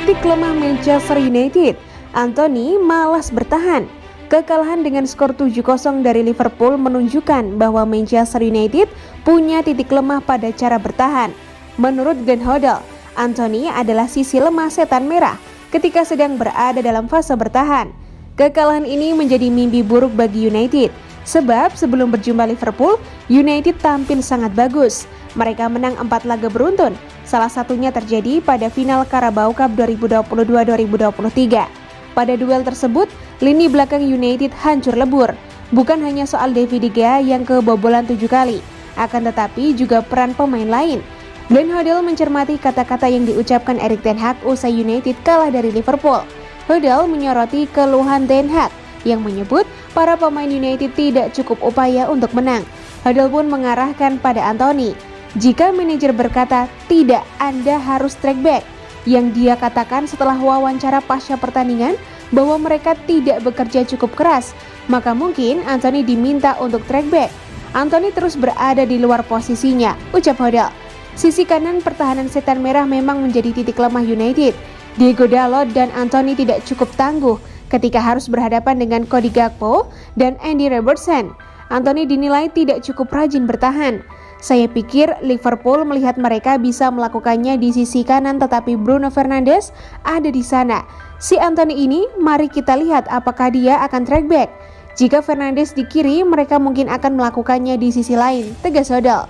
Titik lemah Manchester United, Anthony malas bertahan. Kekalahan dengan skor 7-0 dari Liverpool menunjukkan bahwa Manchester United punya titik lemah pada cara bertahan. Menurut Glenn Hoddle, Anthony adalah sisi lemah setan merah ketika sedang berada dalam fase bertahan. Kekalahan ini menjadi mimpi buruk bagi United, sebab sebelum berjumpa Liverpool, United tampil sangat bagus. Mereka menang 4 laga beruntun, salah satunya terjadi pada final Carabao Cup 2022-2023. Pada duel tersebut, lini belakang United hancur lebur. Bukan hanya soal David De Gea yang kebobolan 7 kali, akan tetapi juga peran pemain lain. Glenn Hoddle mencermati kata-kata yang diucapkan Erik ten Hag usai United kalah dari Liverpool. Hoddle menyoroti keluhan ten Hag yang menyebut para pemain United tidak cukup upaya untuk menang. Hoddle pun mengarahkan pada Anthony. Jika manajer berkata, tidak, Anda harus track back. Yang dia katakan setelah wawancara pasca pertandingan bahwa mereka tidak bekerja cukup keras, maka mungkin Anthony diminta untuk track back. Anthony terus berada di luar posisinya, ucap Hoddle. Sisi kanan pertahanan setan merah memang menjadi titik lemah United. Diego Dalot dan Anthony tidak cukup tangguh ketika harus berhadapan dengan Cody Gakpo dan Andy Robertson. Anthony dinilai tidak cukup rajin bertahan. Saya pikir Liverpool melihat mereka bisa melakukannya di sisi kanan, tetapi Bruno Fernandes ada di sana. Si Anthony ini, mari kita lihat apakah dia akan track back. Jika Fernandes di kiri, mereka mungkin akan melakukannya di sisi lain, tegas Hoddle.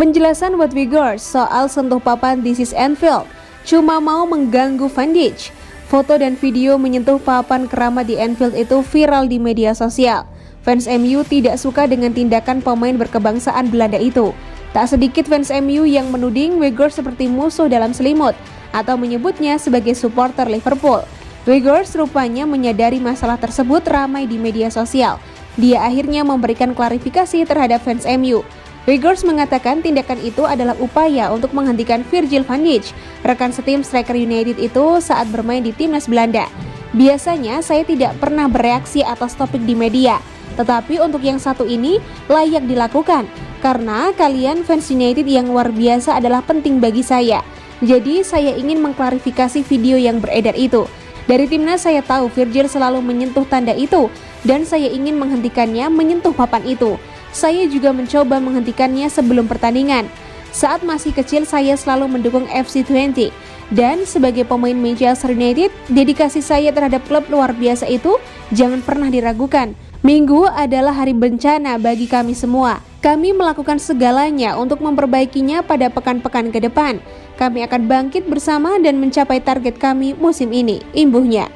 Penjelasan Wout Weghorst soal sentuh papan This is Anfield cuma mau mengganggu Van Dijk. Foto dan video menyentuh papan keramat di Anfield itu viral di media sosial. Fans MU tidak suka dengan tindakan pemain berkebangsaan Belanda itu. Tak sedikit fans MU yang menuding Weghorst seperti musuh dalam selimut atau menyebutnya sebagai supporter Liverpool. Weghorst rupanya menyadari masalah tersebut ramai di media sosial. Dia akhirnya memberikan klarifikasi terhadap fans MU. Weghorst mengatakan tindakan itu adalah upaya untuk menghentikan Virgil van Dijk, rekan setim striker United itu saat bermain di timnas Belanda. Biasanya saya tidak pernah bereaksi atas topik di media, tetapi untuk yang satu ini layak dilakukan, karena kalian fans United yang luar biasa adalah penting bagi saya. Jadi saya ingin mengklarifikasi video yang beredar itu. Dari timnas saya tahu Virgil selalu menyentuh tanda itu, dan saya ingin menghentikannya menyentuh papan itu. Saya juga mencoba menghentikannya sebelum pertandingan. Saat masih kecil saya selalu mendukung FC20 dan sebagai pemain Manchester United, dedikasi saya terhadap klub luar biasa itu jangan pernah diragukan. Minggu adalah hari bencana bagi kami semua. Kami melakukan segalanya untuk memperbaikinya pada pekan-pekan ke depan. Kami akan bangkit bersama dan mencapai target kami musim ini, imbuhnya.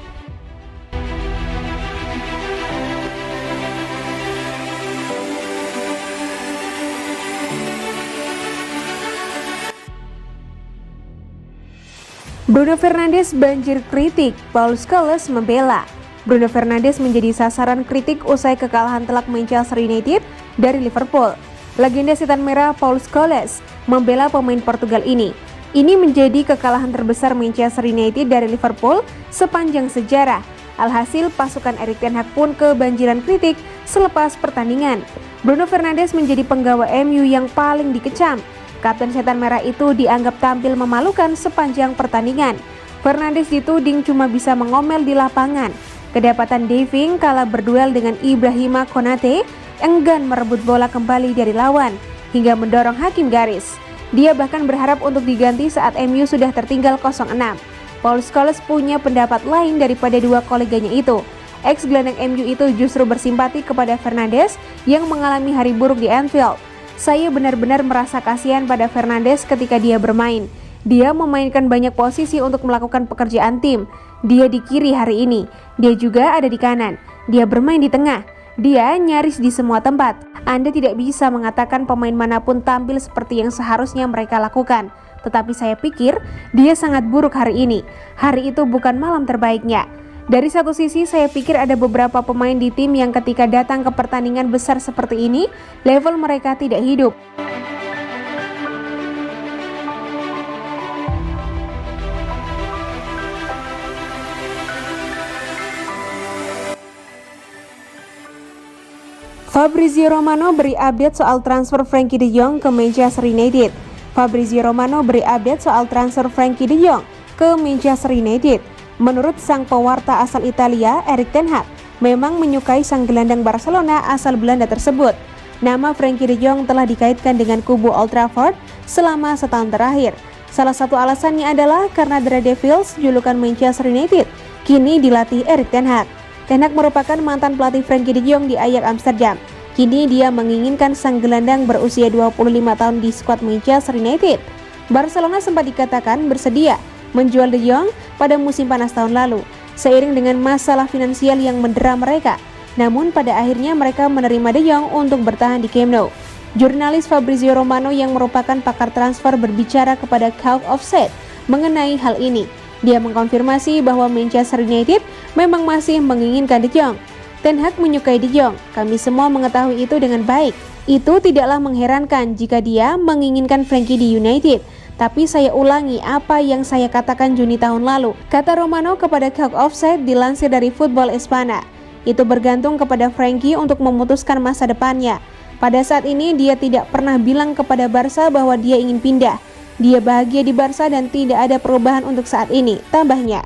Bruno Fernandes banjir kritik, Paul Scholes membela. Bruno Fernandes menjadi sasaran kritik usai kekalahan telak Manchester United dari Liverpool. Legenda setan merah Paul Scholes membela pemain Portugal ini. Ini menjadi kekalahan terbesar Manchester United dari Liverpool sepanjang sejarah. Alhasil pasukan Erik ten Hag pun kebanjiran kritik selepas pertandingan. Bruno Fernandes menjadi penggawa MU yang paling dikecam. Kapten setan merah itu dianggap tampil memalukan sepanjang pertandingan. Fernandes dituding cuma bisa mengomel di lapangan. Kedapatan diving kala berduel dengan Ibrahima Konate, enggan merebut bola kembali dari lawan hingga mendorong hakim garis. Dia bahkan berharap untuk diganti saat MU sudah tertinggal 0-6. Paul Scholes punya pendapat lain daripada dua koleganya itu. Ex-gelandang MU itu justru bersimpati kepada Fernandes yang mengalami hari buruk di Anfield. Saya benar-benar merasa kasihan pada Fernandes ketika dia bermain. Dia memainkan banyak posisi untuk melakukan pekerjaan tim. Dia di kiri hari ini, dia juga ada di kanan. Dia bermain di tengah. Dia nyaris di semua tempat. Anda tidak bisa mengatakan pemain manapun tampil seperti yang seharusnya mereka lakukan. Tetapi saya pikir dia sangat buruk hari ini. Hari itu bukan malam terbaiknya. Dari satu sisi saya pikir ada beberapa pemain di tim yang ketika datang ke pertandingan besar seperti ini, level mereka tidak hidup. Fabrizio Romano beri update soal transfer Frenkie de Jong ke Manchester United. Fabrizio Romano beri update soal transfer Frenkie de Jong ke Manchester United. Menurut sang pewarta asal Italia, Erik ten Hag memang menyukai sang gelandang Barcelona asal Belanda tersebut. Nama Frenkie de Jong telah dikaitkan dengan kubu Old Trafford selama setahun terakhir. Salah satu alasannya adalah karena The Red Devils, julukan Manchester United, kini dilatih Erik ten Hag. Ten Hag merupakan mantan pelatih Frenkie de Jong di Ajax Amsterdam. Kini dia menginginkan sang gelandang berusia 25 tahun di skuad Manchester United. Barcelona sempat dikatakan bersedia menjual de Jong pada musim panas tahun lalu, seiring dengan masalah finansial yang mendera mereka. Namun pada akhirnya mereka menerima de Jong untuk bertahan di Camp Nou. Jurnalis Fabrizio Romano yang merupakan pakar transfer berbicara kepada Cult Offset mengenai hal ini. Dia mengkonfirmasi bahwa Manchester United memang masih menginginkan de Jong. Ten Hag menyukai de Jong, kami semua mengetahui itu dengan baik. Itu tidaklah mengherankan jika dia menginginkan Frenkie di United. Tapi saya ulangi apa yang saya katakan Juni tahun lalu, kata Romano kepada Cult Offset dilansir dari Football Espana. Itu bergantung kepada Frenkie untuk memutuskan masa depannya. Pada saat ini dia tidak pernah bilang kepada Barca bahwa dia ingin pindah. Dia bahagia di Barca dan tidak ada perubahan untuk saat ini, tambahnya.